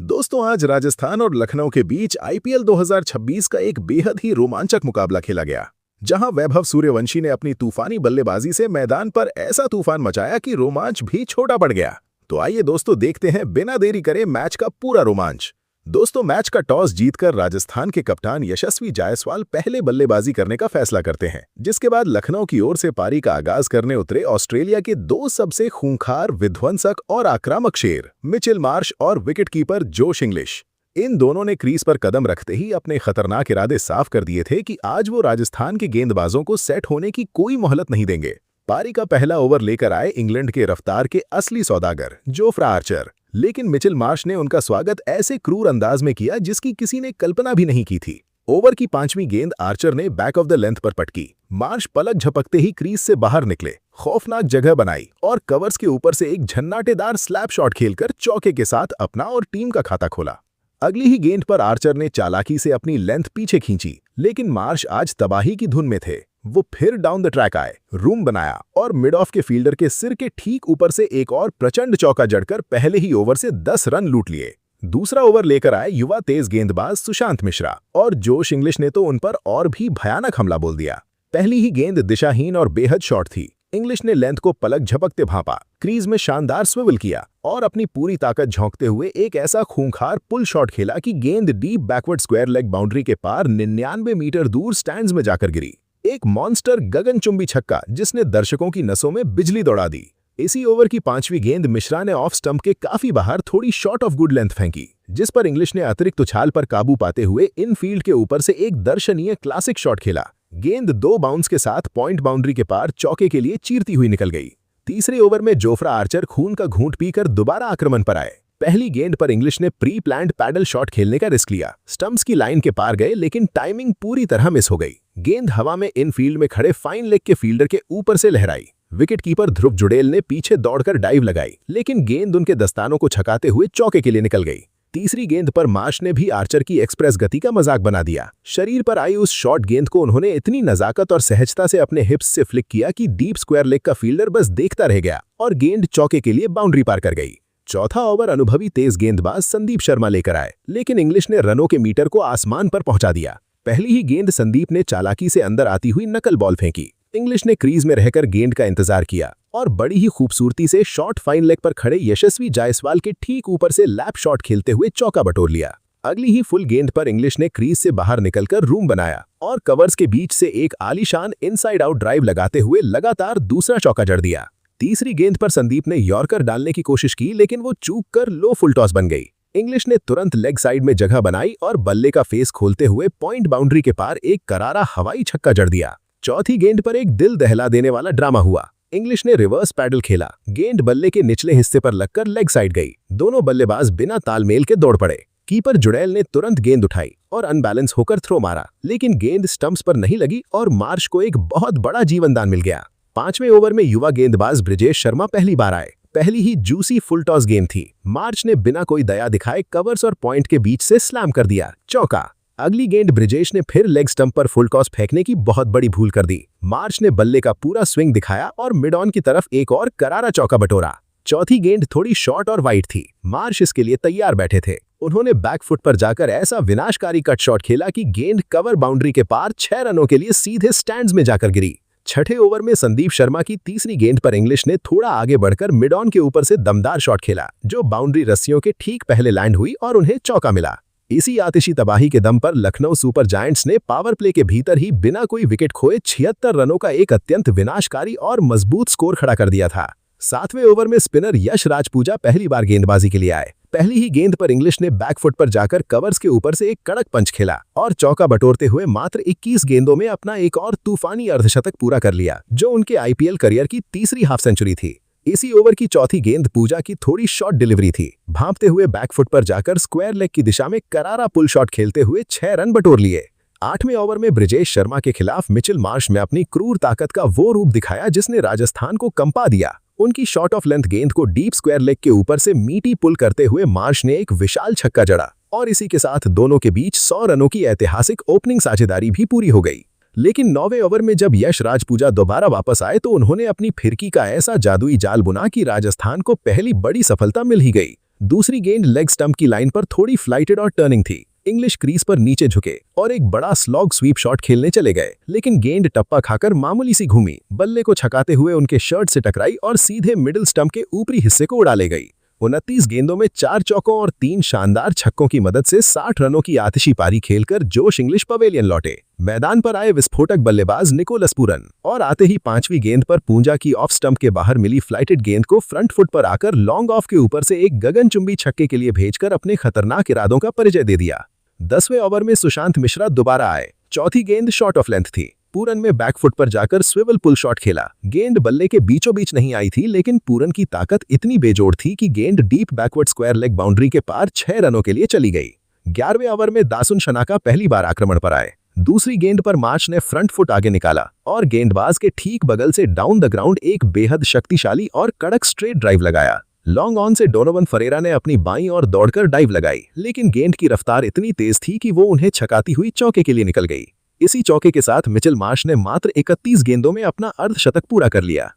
दोस्तों, आज राजस्थान और लखनऊ के बीच आईपीएल 2026 का एक बेहद ही रोमांचक मुकाबला खेला गया, जहां वैभव सूर्यवंशी ने अपनी तूफानी बल्लेबाजी से मैदान पर ऐसा तूफान मचाया कि रोमांच भी छोटा पड़ गया। तो आइए दोस्तों, देखते हैं बिना देरी करे मैच का पूरा रोमांच। दोस्तों, मैच का टॉस जीतकर राजस्थान के कप्तान यशस्वी जायसवाल पहले बल्लेबाजी करने का फैसला करते हैं, जिसके बाद लखनऊ की ओर से पारी का आगाज करने उतरे ऑस्ट्रेलिया के दो सबसे खूंखार, विध्वंसक और आक्रामक शेर मिचेल मार्श और विकेटकीपर जोश इंग्लिश। इन दोनों ने क्रीज पर कदम रखते ही अपने खतरनाक इरादे साफ कर दिए थे कि आज वो राजस्थान के गेंदबाजों को सेट होने की कोई मोहलत नहीं देंगे। पारी का पहला ओवर लेकर आए इंग्लैंड के रफ्तार के असली सौदागर जोफ्रा आर्चर, लेकिन मिचेल मार्श ने उनका स्वागत ऐसे क्रूर अंदाज में किया जिसकी किसी ने कल्पना भी नहीं की थी। ओवर की पांचवीं गेंद आर्चर ने बैक ऑफ द लेंथ पर पटकी। मार्श पलक झपकते ही क्रीज से बाहर निकले, खौफनाक जगह बनाई और कवर्स के ऊपर से एक झन्नाटेदार स्लैप शॉट खेलकर चौके के साथ अपना और टीम का खाता खोला। अगली ही गेंद पर आर्चर ने चालाकी से अपनी लेंथ पीछे खींची, लेकिन मार्श आज तबाही की धुन में थे। वो फिर डाउन द ट्रैक आए, रूम बनाया और मिड ऑफ के फील्डर के सिर के ठीक ऊपर से एक और प्रचंड चौका जड़कर पहले ही ओवर से 10 रन लूट लिए। दूसरा ओवर लेकर आए युवा तेज गेंदबाज सुशांत मिश्रा और जोश इंग्लिश ने तो उन पर और भी भयानक हमला बोल दिया। पहली ही गेंद दिशाहीन और बेहद शॉर्ट थी। इंग्लिश ने लेंथ को पलक झपकते भांपा, क्रीज में शानदार स्विवल किया और अपनी पूरी ताकत झोंकते हुए एक ऐसा खूंखार पुल शॉट खेला कि गेंद deep backward square leg boundary के पार 99 मीटर दूर स्टैंड्स में जाकर गिरी। एक मॉन्स्टर गगनचुंबी छक्का जिसने दर्शकों की नसों में बिजली दौड़ा दी। इसी ओवर की पांचवी गेंद मिश्रा ने ऑफ स्टंप के काफी बाहर थोड़ी शॉट ऑफ गुड लेंथ फेंकी, जिस पर इंग्लिश ने अतिरिक्त उछाल पर काबू पाते हुए इन फील्ड के ऊपर से एक दर्शनीय क्लासिक शॉट खेला। गेंद 2 बाउंस के साथ पॉइंट बाउंड्री के पार चौके के लिए चीरती हुई निकल गई। तीसरे ओवर में जोफ्रा आर्चर खून का घूंट पीकर दोबारा आक्रमण पर आए। पहली गेंद पर इंग्लिश ने प्री प्लान्ड पैडल शॉट खेलने का रिस्क लिया। स्टंप्स की लाइन के पार गए, लेकिन टाइमिंग पूरी तरह मिस हो गई। गेंद हवा में इन फील्ड में खड़े फाइन लेग के फील्डर के ऊपर से लहराई। विकेटकीपर ध्रुव जुड़ेल ने पीछे दौड़कर डाइव लगाई, लेकिन गेंद उनके दस्तानों को छकाते हुए चौके के लिए निकल गई। तीसरी गेंद पर मार्श ने भी आर्चर की एक्सप्रेस गति का मजाक बना दिया। शरीर पर आई उस शॉर्ट गेंद को उन्होंने इतनी नजाकत और सहजता से अपने हिप्स से फ्लिक किया कि डीप स्क्वायर लेग का फील्डर बस देखता रह गया और गेंद चौके के लिए बाउंड्री पार कर गई। चौथा ओवर अनुभवी तेज गेंदबाज संदीप शर्मा लेकर आए, लेकिन इंग्लिश ने रनों के मीटर को आसमान पर पहुंचा दिया। पहली ही गेंद संदीप ने चालाकी से अंदर आती हुई नकल बॉल फेंकी। इंग्लिश ने क्रीज में रहकर गेंद का इंतजार किया और बड़ी ही खूबसूरती से शॉर्ट फाइन लेग पर खड़े यशस्वी जायसवाल के ठीक ऊपर से लैप शॉट खेलते हुए चौका बटोर लिया। अगली ही फुल गेंद पर इंग्लिश ने क्रीज से बाहर निकलकर रूम बनाया और कवर्स के बीच से एक आलीशान इनसाइड आउट ड्राइव लगाते हुए लगातार दूसरा चौका जड़ दिया। तीसरी गेंद पर संदीप ने यॉर्कर डालने की कोशिश की, लेकिन वो चूक कर लो फुल टॉस बन गई। इंग्लिश ने तुरंत लेग साइड में जगह बनाई और बल्ले का फेस खोलते हुए पॉइंट बाउंड्री के पार एक करारा हवाई छक्का जड़ दिया। चौथी गेंद पर एक दिल दहला देने वाला ड्रामा हुआ। इंग्लिश ने रिवर्स पैडल खेला, गेंद बल्ले के निचले हिस्से पर लगकर लेग साइड गई। दोनों बल्लेबाज बिना तालमेल के दौड़ पड़े। कीपर जुड़ैल ने तुरंत गेंद उठाई और अनबैलेंस होकर थ्रो मारा, लेकिन गेंद स्टंप्स पर नहीं लगी और मार्श को एक बहुत बड़ा जीवनदान मिल गया। पांचवें ओवर में युवा गेंदबाज ब्रिजेश शर्मा पहली बार आए। पहली ही जूसी फुल टॉस गेंद थी। मार्च ने बिना कोई दया दिखाए कवर्स और पॉइंट के बीच से स्लैम कर दिया, चौका। अगली गेंद ब्रिजेश ने फिर लेग स्टंप पर फुल टॉस फेंकने की बहुत बड़ी भूल कर दी। मार्च ने बल्ले का पूरा स्विंग दिखाया और मिड ऑन की तरफ एक और करारा चौका बटोरा। चौथी गेंद थोड़ी शॉर्ट और वाइड थी। मार्च इसके लिए तैयार बैठे थे। उन्होंने बैकफुट पर जाकर ऐसा विनाशकारी कट शॉट खेला कि गेंद कवर बाउंड्री के पार 6 रनों के लिए सीधे स्टैंड्स में जाकर गिरी। छठे ओवर में संदीप शर्मा की तीसरी गेंद पर इंग्लिश ने थोड़ा आगे बढ़कर मिड ऑन के ऊपर से दमदार शॉट खेला, जो बाउंड्री रस्सियों के ठीक पहले लैंड हुई और उन्हें चौका मिला। इसी आतिशी तबाही के दम पर लखनऊ सुपर जायंट्स ने पावर प्ले के भीतर ही बिना कोई विकेट खोए 76 रनों का एक अत्यंत विनाशकारी और मजबूत स्कोर खड़ा कर दिया था। 7वें ओवर में स्पिनर यश राजपूजा पहली बार गेंदबाजी के लिए आए। पहली ही गेंद पर इंग्लिश ने बैकफुट पर जाकर कवर्स के ऊपर से एक कड़क पंच खेला और चौका बटोरते हुए मात्र 21 गेंदों में अपना एक और तूफानी अर्धशतक पूरा कर लिया, जो उनके आईपीएल करियर की तीसरी हाफ सेंचुरी थी। इसी ओवर की चौथी गेंद पूजा की थोड़ी शॉर्ट डिलीवरी थी। भांपते हुए बैकफुट पर जाकर स्क्वायर लेग की दिशा में करारा पुल शॉट खेलते हुए 6 रन बटोर लिए। 8वें ओवर में ब्रिजेश शर्मा के खिलाफ मिचेल मार्श में अपनी क्रूर ताकत का वो रूप दिखाया जिसने राजस्थान को कंपा दिया। उनकी शॉर्ट ऑफ लेंथ गेंद को डीप स्क्वायर लेग के ऊपर से मीटी पुल करते हुए मार्श ने एक विशाल छक्का जड़ा और इसी के साथ दोनों के बीच 100 रनों की ऐतिहासिक ओपनिंग साझेदारी भी पूरी हो गई। लेकिन 9वें ओवर में जब यश राजपूजा दोबारा वापस आए तो उन्होंने अपनी फिरकी का ऐसा जादुई जाल बुना कि राजस्थान को पहली बड़ी सफलता मिल ही गई। दूसरी गेंद लेग स्टंप की लाइन पर थोड़ी फ्लाइटेड और टर्निंग थी। इंग्लिश क्रीज पर नीचे झुके और एक बड़ा स्लॉग स्वीप शॉट खेलने चले गए, लेकिन गेंद टप्पा खाकर मामूली सी घूमी, बल्ले को छकाते हुए उनके शर्ट से टकराई और सीधे मिडिल स्टंप के ऊपरी हिस्से को उड़ा ले गई। 29 गेंदों में 4 चौकों और 3 शानदार छक्कों की मदद से 60 रनों की आतिशी पारी खेलकर जोश इंग्लिश पवेलियन लौटे। मैदान पर आए विस्फोटक बल्लेबाज निकोलस पूरन और आते ही 5वीं गेंद पर पूंजा की ऑफ स्टंप के बाहर मिली फ्लाइटेड गेंद को फ्रंट फुट पर आकर लॉन्ग ऑफ के ऊपर से एक गगनचुंबी छक्के के लिए भेजकर अपने खतरनाक इरादों का परिचय दे दिया। 10वें ओवर में सुशांत मिश्रा दोबारा आए। चौथी गेंद शॉर्ट ऑफ लेंथ थी। पूरन में बैकफुट पर जाकर स्विवल पुल शॉट खेला। गेंद बल्ले के बीचों बीच नहीं आई थी, लेकिन पूरन की ताकत इतनी बेजोड़ थी कि गेंद deep backward square leg boundary के पार 6 रनों के लिए चली गई। 11वें ओवर में दासुन शनाका पहली बार आक्रमण पर आए। दूसरी गेंद पर मार्श ने फ्रंट फुट आगे निकाला और गेंदबाज के ठीक बगल से डाउन द ग्राउंड एक बेहद शक्तिशाली और कड़क स्ट्रेट ड्राइव लगाया। लॉन्ग ऑन से डोनोवन फरेरा ने अपनी बाईं ओर दौड़कर डाइव लगाई, लेकिन गेंद की रफ्तार इतनी तेज थी कि वो उन्हें छकाती हुई चौके के लिए निकल गई। इसी चौके के साथ मिचेल मार्श ने मात्र 31 गेंदों में अपना अर्धशतक पूरा कर लिया।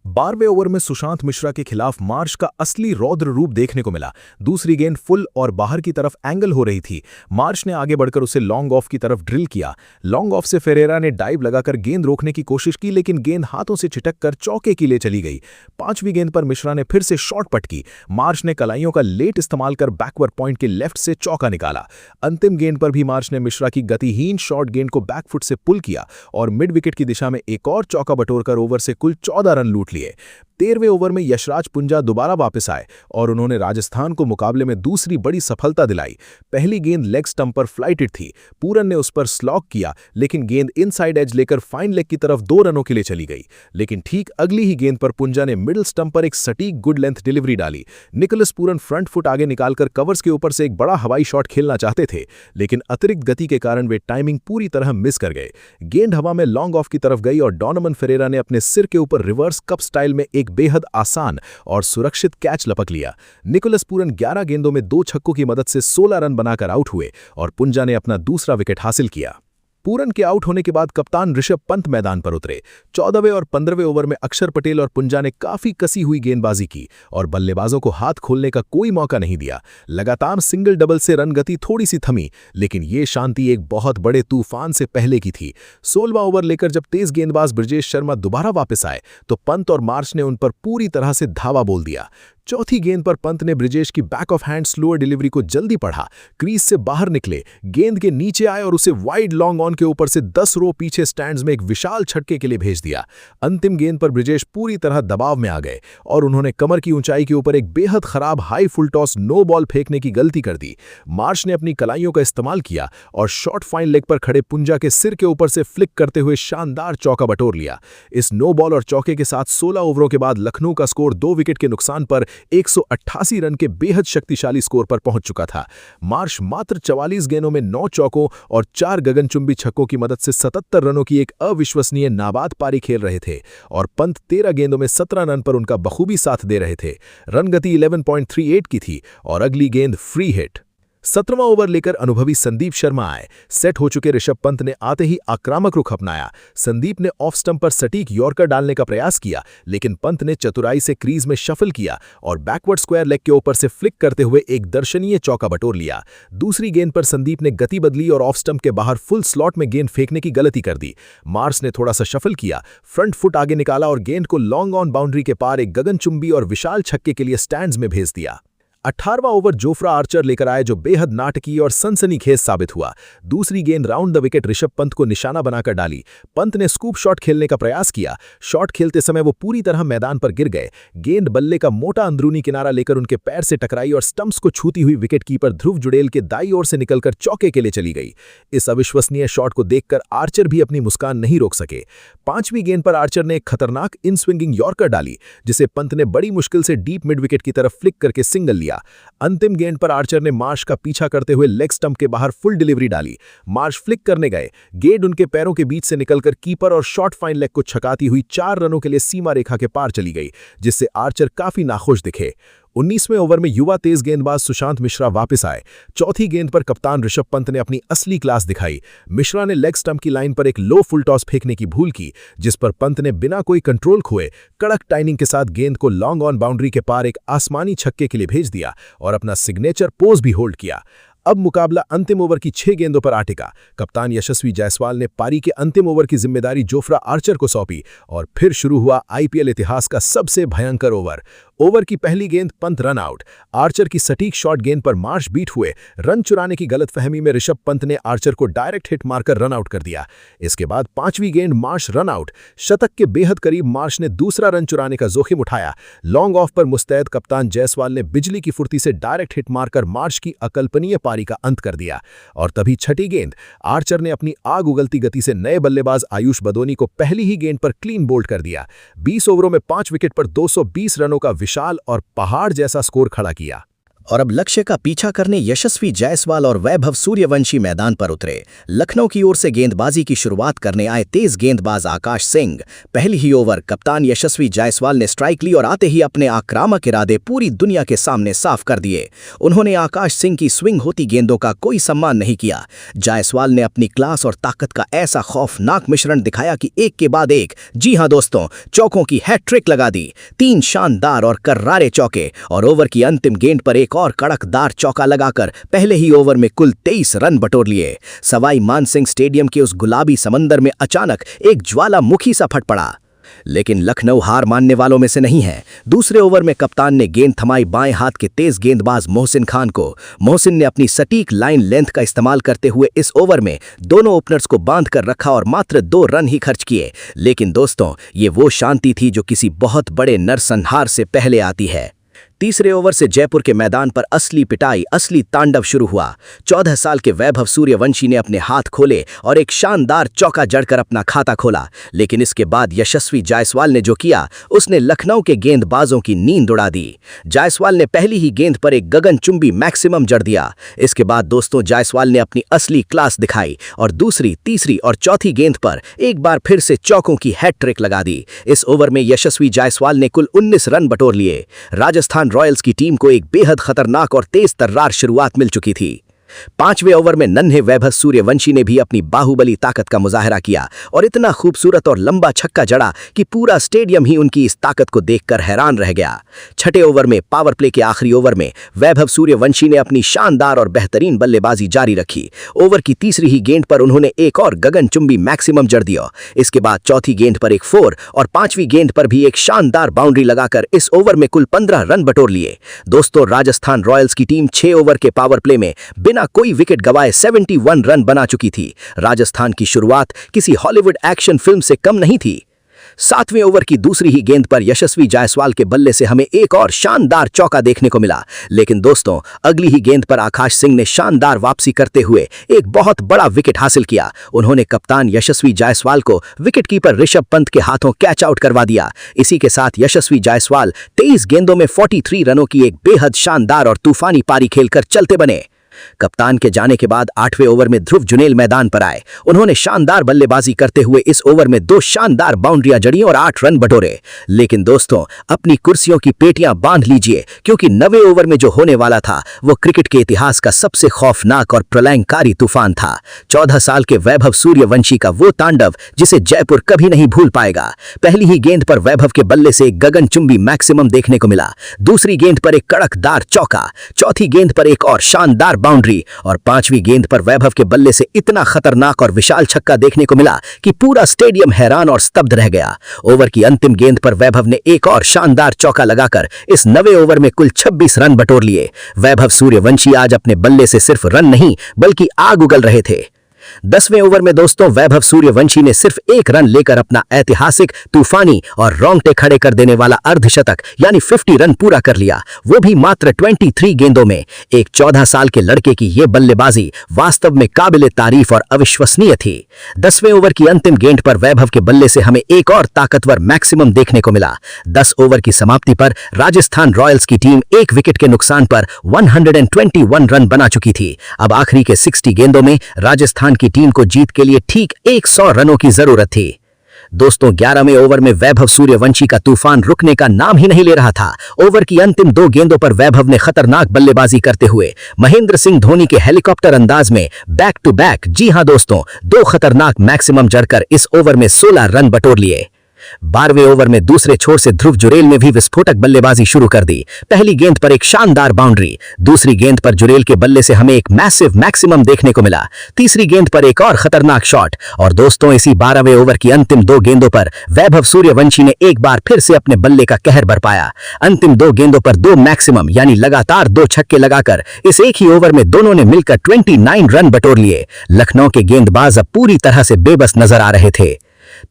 12वें ओवर में सुशांत मिश्रा के खिलाफ मार्श का असली रौद्र रूप देखने को मिला। दूसरी गेंद फुल और बाहर की तरफ एंगल हो रही थी। मार्श ने आगे बढ़कर उसे लॉन्ग ऑफ की तरफ ड्रिल किया। लॉन्ग ऑफ से फेरेरा ने डाइव लगाकर गेंद रोकने की कोशिश की, लेकिन गेंद हाथों से छिटक कर चौके के लिए चली गई। 5वीं गेंद पर मिश्रा ने फिर से शॉट पट की। मार्श ने कलाइयों का लेट इस्तेमाल कर बैकवर्ड पॉइंट के लेफ्ट से चौका निकाला। अंतिम गेंद पर भी मार्श ने मिश्रा की गतिहीन शॉर्ट गेंद को बैकफुट से पुल किया और मिड विकेट की दिशा में एक और चौका बटोरकर ओवर से कुल 14 रन लूट लिए। 13वें ओवर में यशराज पुंजा दोबारा वापस आए और उन्होंने राजस्थान को मुकाबले में दूसरी बड़ी सफलता दिलाई। पहली गेंद लेग स्टंप पर फ्लाइटेड थी। पूरन ने उस पर स्लॉग किया, लेकिन गेंद इनसाइड एज लेकर फाइन लेग की तरफ 2 रनों के लिए चली गई। लेकिन ठीक अगली ही गेंद पर पुंजा ने मिडिल स्टंप पर एक सटीक गुड लेंथ डिलीवरी डाली। निकोलस पूरन फ्रंट फुट आगे निकालकर कवर्स के ऊपर से एक बड़ा हवाई शॉट खेलना चाहते थे, लेकिन अतिरिक्त गति के कारण वे टाइमिंग पूरी तरह मिस कर गए। गेंद हवा में लॉन्ग ऑफ की तरफ गई और डोनोवन फेरेरा ने अपने सिर के ऊपर रिवर्स कप स्टाइल में एक बेहद आसान और सुरक्षित कैच लपक लिया। निकोलस पूरन 11 गेंदों में 2 छक्कों की मदद से 16 रन बनाकर आउट हुए और पुंजा ने अपना दूसरा विकेट हासिल किया। पूरन के आउट होने के बाद कप्तान ऋषभ पंत मैदान पर उतरे। 14वें और 15वें ओवर में अक्षर पटेल और पुंजा ने काफी कसी हुई गेंदबाजी की और बल्लेबाजों को हाथ खोलने का कोई मौका नहीं दिया। लगातार सिंगल डबल से रन गति थोड़ी सी थमी, लेकिन ये शांति एक बहुत बड़े तूफान से पहले की थी। 16वां ओवर लेकर जब तेज गेंदबाज ब्रिजेश शर्मा दोबारा वापस आए तो पंत और मार्श ने उन पर पूरी तरह से धावा बोल दिया। चौथी गेंद पर पंत ने ब्रिजेश की back of hand slower delivery को जल्दी पढ़ा, क्रीज से बाहर निकले, गेंद के नीचे आए और उसे वाइड लॉन्ग ऑन के ऊपर से 10 रो पीछे स्टैंड्स में एक विशाल छक्के के लिए भेज दिया। अंतिम गेंद पर ब्रिजेश पूरी तरह दबाव में आ गए और उन्होंने कमर की ऊंचाई के ऊपर एक बेहद खराब high full toss no ball फेंकने की गलती कर दी। मार्श ने अपनी कलाइयों का इस्तेमाल किया और शॉर्ट फाइन लेग पर खड़े पुंजा के सिर के ऊपर से फ्लिक करते हुए शानदार चौका बटोर लिया। इस नो बॉल और चौके के साथ 16 ओवरों के बाद लखनऊ का स्कोर 2 विकेट के नुकसान पर 188 रन के बेहद शक्तिशाली स्कोर पर पहुंच चुका था। मार्श मात्र 44 गेंदों में 9 चौकों और 4 गगनचुंबी छक्कों की मदद से 77 रनों की एक अविश्वसनीय नाबाद पारी खेल रहे थे और पंत 13 गेंदों में 17 रन पर उनका बखूबी साथ दे रहे थे। रन गति 11.38 की थी और अगली गेंद फ्री हिट। 17वां ओवर लेकर अनुभवी संदीप शर्मा आए। सेट हो चुके ऋषभ पंत ने आते ही आक्रामक रुख अपनाया। संदीप ने ऑफ स्टंप पर सटीक यॉर्कर डालने का प्रयास किया, लेकिन पंत ने चतुराई से क्रीज में शफल किया और बैकवर्ड स्क्वायर लेग के ऊपर से फ्लिक करते हुए एक दर्शनीय चौका बटोर लिया। दूसरी गेंद पर संदीप ने गति बदली और ऑफ स्टंप के बाहर फुल स्लॉट में गेंद फेंकने की गलती कर दी। मार्श ने थोड़ा सा शफल किया, फ्रंट फुट आगे निकाला और गेंद को लॉन्ग ऑन बाउंड्री के पार एक गगनचुंबी और विशाल छक्के के लिए स्टैंड्स में भेज दिया। 18वां ओवर जोफ्रा आर्चर लेकर आए, जो बेहद नाटकीय और सनसनीखेज साबित हुआ। दूसरी गेंद round the wicket Rishabh Pant को निशाना बनाकर डाली। पंत ने स्कूप शॉट खेलने का प्रयास किया। शॉट खेलते समय वो पूरी तरह मैदान पर गिर गए। गेंद बल्ले का मोटा अंदरूनी किनारा लेकर उनके पैर से टकराई और स्टंप्स को छूती हुई विकेटकीपर ध्रुव जुड़ेल के दाईं ओर से निकलकर चौके के लिए चली गई। इस अविश्वसनीय शॉट को देखकर आर्चर भी अपनी मुस्कान नहीं रोक सके। 5वीं गेंद पर आर्चर ने एक खतरनाक इन स्विंगिंग यॉर्कर डाली, जिसे पंत ने बड़ी मुश्किल से डीप मिड विकेट की तरफ फ्लिक करके सिंगल लिया। अंतिम गेंद पर आर्चर ने मार्श का पीछा करते हुए लेग स्टंप के बाहर फुल डिलीवरी डाली। मार्श फ्लिक करने गए, गेंद उनके पैरों के बीच से निकलकर कीपर और शॉर्ट फाइन लेग को छकाती हुई 4 रनों के लिए सीमा रेखा के पार चली गई, जिससे आर्चर काफी नाखुश दिखे। 19वें ओवर में युवा तेज गेंदबाज सुशांत मिश्रा वापस आए। चौथी गेंद पर कप्तान ऋषभ पंत ने अपनी असली क्लास दिखाई। मिश्रा ने लेग स्टंप की लाइन पर एक लो फुल टॉस फेंकने की भूल की, जिस पर पंत ने बिना कोई कंट्रोल खोए कड़क टाइमिंग के साथ गेंद को लॉन्ग ऑन बाउंड्री के पार एक आसमानी छक्के के लिए भेज दिया और अपना सिग्नेचर पोज भी होल्ड किया। अब मुकाबला अंतिम ओवर की 6 गेंदों पर आ टिका। कप्तान यशस्वी जायसवाल ने पारी के अंतिम ओवर की जिम्मेदारी जोफ्रा आर्चर को सौंपी और फिर शुरू हुआ आईपीएल इतिहास का सबसे भयंकर ओवर। ओवर की पहली गेंद पंत रन आउट। आर्चर की सटीक शॉट गेंद पर मार्श बीट हुए। रन चुराने की गलतफहमी में ऋषभ पंत ने आर्चर को डायरेक्ट हिट मारकर रन आउट कर दिया। इसके बाद 5वीं गेंद मार्श रन आउट। शतक के बेहद करीब मार्श ने दूसरा रन चुराने का जोखिम उठाया। लॉन्ग ऑफ पर मुस्तैद कप्तान जायसवाल ने बिजली की फुर्ती से डायरेक्ट हिट मारकर मार्श की अकल्पनीय पारी का अंत कर दिया। और तभी छठी गेंद आर्चर ने अपनी आग उगलती गति से नए बल्लेबाज आयुष बदोनी को पहली ही गेंद पर क्लीन बोल्ड कर दिया। 20 ओवरों में 5 विकेट पर 220 रनों का विशाल और पहाड़ जैसा स्कोर खड़ा किया। और अब लक्ष्य का पीछा करने यशस्वी जायसवाल और वैभव सूर्यवंशी मैदान पर उतरे। लखनऊ की ओर से गेंदबाजी की शुरुआत करने आए तेज गेंदबाज आकाश सिंह। पहली ही ओवर कप्तान यशस्वी जायसवाल ने स्ट्राइक ली और आते ही अपने आक्रामक इरादे पूरी दुनिया के सामने साफ कर दिए। उन्होंने आकाश सिंह की स्विंग होती गेंदों का कोई सम्मान नहीं किया। जायसवाल ने अपनी क्लास और ताकत का ऐसा खौफनाक मिश्रण दिखाया कि एक के बाद एक, जी हां दोस्तों, चौकों की हैट्रिक लगा दी। 3 शानदार और कर्रारे चौके और ओवर की अंतिम गेंद पर एक और कड़कदार चौका लगाकर पहले ही ओवर में कुल 23 रन बटोर लिए। सवाई मानसिंह स्टेडियम के उस गुलाबी समंदर में अचानक एक ज्वालामुखी सा फट पड़ा। लेकिन लखनऊ हार मानने वालों में से नहीं है। दूसरे ओवर में कप्तान ने गेंद थमाई बाएं हाथ के तेज गेंदबाज मोहसिन खान को। मोहसिन ने अपनी सटीक लाइन लेंथ का इस्तेमाल करते हुए इस ओवर में दोनों ओपनर्स को बांध कर रखा और मात्र 2 रन ही खर्च किए। लेकिन दोस्तों, ये वो शांति थी जो किसी बहुत बड़े नरसंहार से पहले आती है। तीसरे ओवर से जयपुर के मैदान पर असली पिटाई, असली तांडव शुरू हुआ। 14 साल के वैभव सूर्यवंशी ने अपने हाथ खोले और एक शानदार चौका जड़कर अपना खाता खोला। लेकिन इसके बाद यशस्वी जायसवाल ने जो किया, उसने लखनऊ के गेंदबाजों की नींद उड़ा दी। जायसवाल ने पहली ही गेंद पर एक गगनचुंबी मैक्सिमम जड़ दिया। इसके बाद दोस्तों, जायसवाल ने अपनी असली क्लास दिखाई और दूसरी, तीसरी और चौथी गेंद पर एक बार फिर से चौकों की हैट्रिक लगा दी। इस ओवर में यशस्वी जायसवाल ने कुल 19 रन बटोर लिए। राजस्थान रॉयल्स की टीम को एक बेहद खतरनाक और तेज तर्रार शुरुआत मिल चुकी थी। 5वें ओवर में नन्हे वैभव सूर्यवंशी ने भी अपनी बाहुबली ताकत का मुजाहरा किया और इतना खूबसूरत और लंबा छक्का जड़ा कि पूरा स्टेडियम ही उनकी इस ताकत को देखकर हैरान रह गया। छठे ओवर में पावर प्ले के आखिरी ओवर में वैभव सूर्यवंशी ने अपनी शानदार और बेहतरीन बल्लेबाजी जारी रखी। ओवर की तीसरी ही गेंद पर उन्होंने एक और गगनचुंबी मैक्सिमम जड़ दिया। इसके बाद चौथी गेंद पर एक 4 और 5वीं गेंद पर भी एक शानदार बाउंड्री लगाकर इस ओवर में कुल 15 रन बटोर लिए। दोस्तों, राजस्थान रॉयल्स की टीम 6 ओवर के पावर प्ले में बिना कोई विकेट गवाए 71 रन बना चुकी थी। राजस्थान की शुरुआत किसी हॉलीवुड एक्शन फिल्म से कम नहीं थी। 7वें ओवर की दूसरी ही गेंद पर यशस्वी जायसवाल के बल्ले से हमें एक और शानदार चौका देखने को मिला। लेकिन दोस्तों, अगली ही गेंद पर आकाश सिंह ने शानदार वापसी करते हुए एक बहुत बड़ा विकेट हासिल किया। उन्होंने कप्तान यशस्वी जायसवाल को विकेटकीपर ऋषभ पंत के हाथों कैच आउट करवा दिया। इसी के साथ यशस्वी जायसवाल 23 गेंदों में 43 रनों की एक बेहद शानदार और तूफानी पारी खेलकर चलते बने। कप्तान के जाने के बाद 8वें ओवर में ध्रुव जुनेल मैदान पर आए। उन्होंने शानदार बल्लेबाजी करते हुए इस ओवर में 2 शानदार बाउंड्रियां जड़ी और 8 रन बटोरे। लेकिन दोस्तों, अपनी कुर्सियों की पेटियां बांध लीजिए, क्योंकि 9वें ओवर में जो होने वाला था वो क्रिकेट के इतिहास का सबसे खौफनाक और प्रलयंकारी तूफान था। 14 साल के वैभव सूर्यवंशी का वो तांडव जिसे जयपुर कभी नहीं भूल पाएगा। पहली ही गेंद पर वैभव के बल्ले से एक गगनचुंबी मैक्सिमम देखने को मिला। दूसरी गेंद पर एक कड़कदार चौका, चौथी गेंद पर एक और शानदार बाउंड्री और 5वीं गेंद पर वैभव के बल्ले से इतना खतरनाक और विशाल छक्का देखने को मिला कि पूरा स्टेडियम हैरान और स्तब्ध रह गया। ओवर की अंतिम गेंद पर वैभव ने एक और शानदार चौका लगाकर इस 9वें ओवर में कुल 26 रन बटोर लिए। वैभव सूर्यवंशी आज अपने बल्ले से सिर्फ रन नहीं बल्कि आग उगल रहे थे। 10वें ओवर में दोस्तों, वैभव सूर्यवंशी ने सिर्फ 1 रन लेकर अपना ऐतिहासिक, तूफानी और रोंगटे खड़े कर देने वाला अर्धशतक यानी 50 रन पूरा कर लिया, वो भी मात्र 23 गेंदों में। एक 14 साल के लड़के की ये बल्लेबाजी वास्तव में काबिले तारीफ और अविश्वसनीय थी। 10वें ओवर की अंतिम गेंद पर वैभव के बल्ले से हमें एक और ताकतवर मैक्सिमम देखने को मिला। 10 ओवर की समाप्ति पर राजस्थान रॉयल्स की टीम 1 विकेट के नुकसान पर 121 रन बना चुकी थी। अब आखिरी के 60 गेंदों में राजस्थान की टीम को जीत के लिए ठीक 100 रनों की जरूरत थी। दोस्तों 11वें ओवर में वैभव सूर्यवंशी का तूफान रुकने का नाम ही नहीं ले रहा था। ओवर की अंतिम 2 गेंदों पर वैभव ने खतरनाक बल्लेबाजी करते हुए महेंद्र सिंह धोनी के हेलीकॉप्टर अंदाज में बैक टू बैक, जी हां दोस्तों, 2 खतरनाक मैक्सिमम जड़कर इस ओवर में 16 रन बटोर लिए। 12वें ओवर में दूसरे छोर से ध्रुव जुरेल ने भी विस्फोटक बल्लेबाजी शुरू कर दी। पहली गेंद पर एक शानदार बाउंड्री, दूसरी गेंद पर जुरेल के बल्ले से हमें एक मैसिव मैक्सिमम देखने को मिला। तीसरी गेंद पर एक और खतरनाक शॉट और दोस्तों इसी 12वें ओवर की अंतिम 2 गेंदों पर वैभव सूर्यवंशी ने एक बार फिर से अपने बल्ले का कहर बरपाया। अंतिम 2 गेंदों पर 2 मैक्सिमम यानी लगातार 2 छक्के लगाकर इस एक ही ओवर में दोनों ने मिलकर 29 रन बटोर लिए। लखनऊ के गेंदबाज अब पूरी तरह से बेबस नजर आ रहे थे।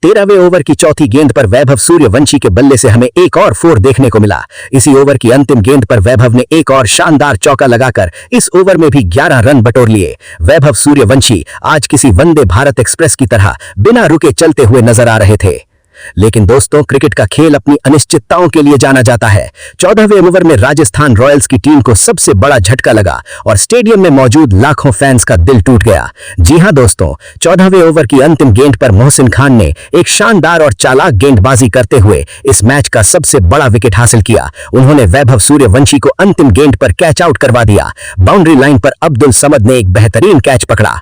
13वें ओवर की चौथी गेंद पर वैभव सूर्यवंशी के बल्ले से हमें एक और 4 देखने को मिला। इसी ओवर की अंतिम गेंद पर वैभव ने एक और शानदार चौका लगाकर इस ओवर में भी 11 रन बटोर लिए। वैभव सूर्यवंशी आज किसी वंदे भारत एक्सप्रेस की तरह बिना रुके चलते हुए नजर आ रहे थे। लेकिन दोस्तों क्रिकेट का खेल अपनी अनिश्चितताओं के लिए जाना जाता है। 14वें ओवर में राजस्थान रॉयल्स की टीम को सबसे बड़ा झटका लगा और स्टेडियम में मौजूद लाखों फैंस का दिल टूट गया। जी हां दोस्तों, 14वें ओवर की अंतिम गेंद पर मोहसिन खान ने एक शानदार और चालाक गेंदबाजी करते हुए इस मैच का सबसे बड़ा विकेट हासिल किया। उन्होंने वैभव सूर्यवंशी को अंतिम गेंद पर कैच आउट करवा दिया। बाउंड्री लाइन पर अब्दुल समद ने एक बेहतरीन कैच पकड़ा।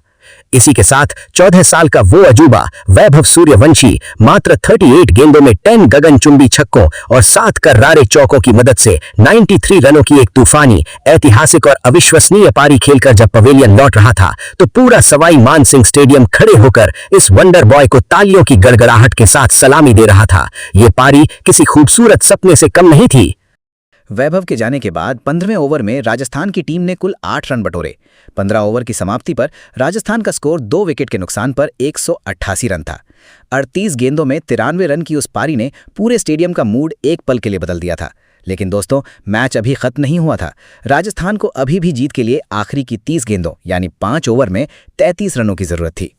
इसी के साथ 14 साल का वो अजूबा वैभव सूर्यवंशी मात्र 38 गेंदों में 10 गगनचुंबी छक्कों और 7 कर्रारे चौकों की मदद से 93 रनों की एक तूफानी, ऐतिहासिक और अविश्वसनीय पारी खेलकर जब पवेलियन लौट रहा था तो पूरा सवाई मान सिंह स्टेडियम खड़े होकर इस वंडर बॉय को तालियों की गड़गड़ाहट के साथ सलामी दे रहा था। ये पारी किसी खूबसूरत सपने से कम नहीं थी। वैभव के जाने के बाद 15वें ओवर में राजस्थान की टीम ने कुल 8 रन बटोरे। 15 ओवर की समाप्ति पर राजस्थान का स्कोर 2 विकेट के नुकसान पर 188 रन था। 38 गेंदों में 93 रन की उस पारी ने पूरे स्टेडियम का मूड एक पल के लिए बदल दिया था। लेकिन दोस्तों मैच अभी खत्म नहीं हुआ था। राजस्थान को अभी भी जीत के लिए आखिरी की 30 गेंदों यानी 5 ओवर में 33 रनों की जरूरत थी।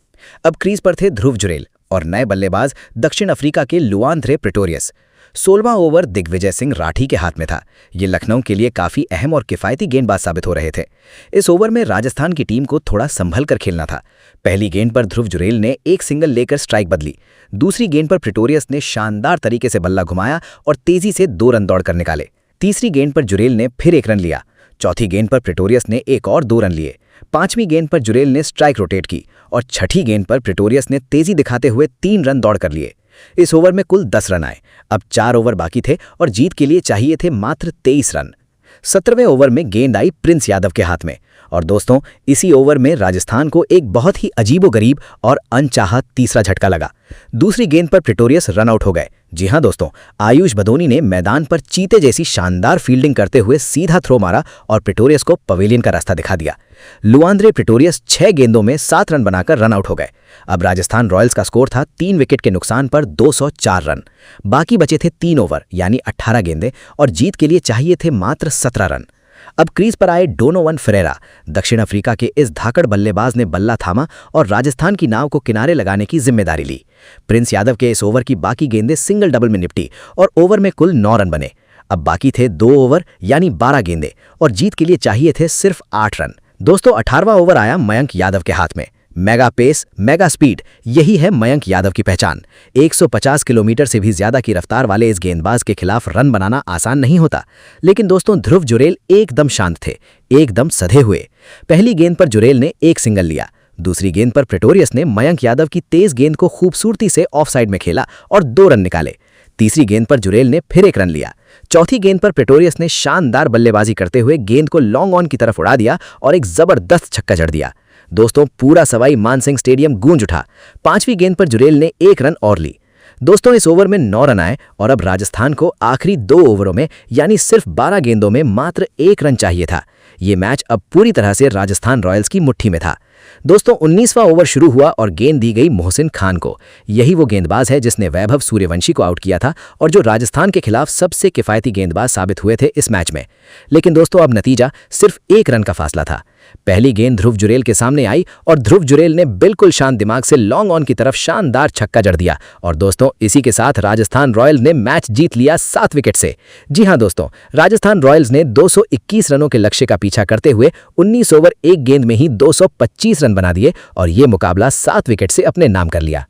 अब क्रीज पर थे ध्रुव जुरेल और नए बल्लेबाज दक्षिण अफ्रीका के लुआंद्रे प्रेटोरियस। 16वां ओवर दिग्विजय सिंह राठी के हाथ में था। ये लखनऊ के लिए काफी अहम और किफायती गेंदबाज साबित हो रहे थे। इस ओवर में राजस्थान की टीम को थोड़ा संभल कर खेलना था। पहली गेंद पर ध्रुव जुरेल ने एक सिंगल लेकर स्ट्राइक बदली। दूसरी गेंद पर प्रेटोरियस ने शानदार तरीके से बल्ला घुमाया और तेजी से 2 रन दौड़कर निकाले। तीसरी गेंद पर जुरेल ने फिर 1 रन लिया। चौथी गेंद पर प्रेटोरियस ने एक और 2 रन लिए। 5वीं गेंद पर जुरेल ने स्ट्राइक रोटेट की और 6ठी गेंद पर प्रेटोरियस ने तेजी दिखाते हुए 3 रन दौड़ कर लिए। इस ओवर में कुल 10 रन आए। अब 4 ओवर बाकी थे और जीत के लिए चाहिए थे मात्र 23 रन। 17वें ओवर में गेंद आई प्रिंस यादव के हाथ में और दोस्तों इसी ओवर में राजस्थान को एक बहुत ही अजीबोगरीब और अनचाहा तीसरा झटका लगा। दूसरी गेंद पर प्रेटोरियस रन आउट हो गए। जी हां दोस्तों, आयुष बदोनी ने मैदान पर चीते जैसी शानदार फील्डिंग करते हुए सीधा थ्रो मारा और प्रेटोरियस को पवेलियन का रास्ता दिखा दिया। लुआंद्रे प्रेटोरियस 6 गेंदों में 7 रन बनाकर रन आउट हो गए। अब राजस्थान रॉयल्स का स्कोर था 3 विकेट के नुकसान पर 204 रन। बाकी बचे थे 3 ओवर यानी 18 गेंदें और जीत के लिए चाहिए थे मात्र 17 रन। अब क्रीज पर आए डोनोवन फेरेरा। दक्षिण अफ्रीका के इस धाकड़ बल्लेबाज ने बल्ला थामा और राजस्थान की नाव को किनारे लगाने की जिम्मेदारी ली। प्रिंस यादव के इस ओवर की बाकी गेंदें सिंगल डबल में निपटी और ओवर में कुल 9 रन बने। अब बाकी थे 2 ओवर यानी 12 गेंदें और जीत के लिए चाहिए थे सिर्फ 8 रन। दोस्तों 18वां ओवर आया मयंक यादव के हाथ में। मेगा पेस, मेगा स्पीड, यही है मयंक यादव की पहचान। 150 किलोमीटर से भी ज्यादा की रफ्तार वाले इस गेंदबाज के खिलाफ रन बनाना आसान नहीं होता। लेकिन दोस्तों ध्रुव जुरेल एकदम शांत थे, एकदम सधे हुए। पहली गेंद पर जुरेल ने एक सिंगल लिया। दूसरी गेंद पर प्रेटोरियस ने मयंक यादव की तेज गेंद को खूबसूरती से ऑफ साइड में खेला और 2 रन निकाले। तीसरी गेंद पर जुरेल ने फिर 1 रन लिया। चौथी गेंद पर प्रेटोरियस ने शानदार बल्लेबाजी करते हुए गेंद को लॉन्ग ऑन की तरफ उड़ा दिया और एक जबरदस्त छक्का जड़ दिया। दोस्तों पूरा सवाई मानसिंह स्टेडियम गूंज उठा। 5वीं गेंद पर जुरेल ने 1 रन और ली। दोस्तों इस ओवर में 9 रन आए और अब राजस्थान को आखिरी 2 ओवरों में यानी सिर्फ 12 गेंदों में मात्र 1 रन चाहिए था। ये मैच अब पूरी तरह से राजस्थान रॉयल्स की मुट्ठी में था। दोस्तों 19वां ओवर शुरू हुआ और गेंद दी गई मोहसिन खान को। यही वो गेंदबाज है जिसने वैभव सूर्यवंशी को आउट किया था और जो राजस्थान के खिलाफ सबसे किफायती गेंदबाज साबित हुए थे इस मैच में। लेकिन दोस्तों अब नतीजा सिर्फ 1 रन का फासला था। पहली गेंद ध्रुव जुरेल के सामने आई और ध्रुव जुरेल ने बिल्कुल शांत दिमाग से लॉन्ग ऑन की तरफ शानदार छक्का जड़ दिया और दोस्तों इसी के साथ राजस्थान रॉयल्स ने मैच जीत लिया 7 विकेट से। जी हां दोस्तों, राजस्थान रॉयल्स ने 221 रनों के लक्ष्य का पीछा करते हुए 19 ओवर 1 गेंद में ही 225 रन बना दिए और ये मुकाबला 7 विकेट से अपने नाम कर लिया।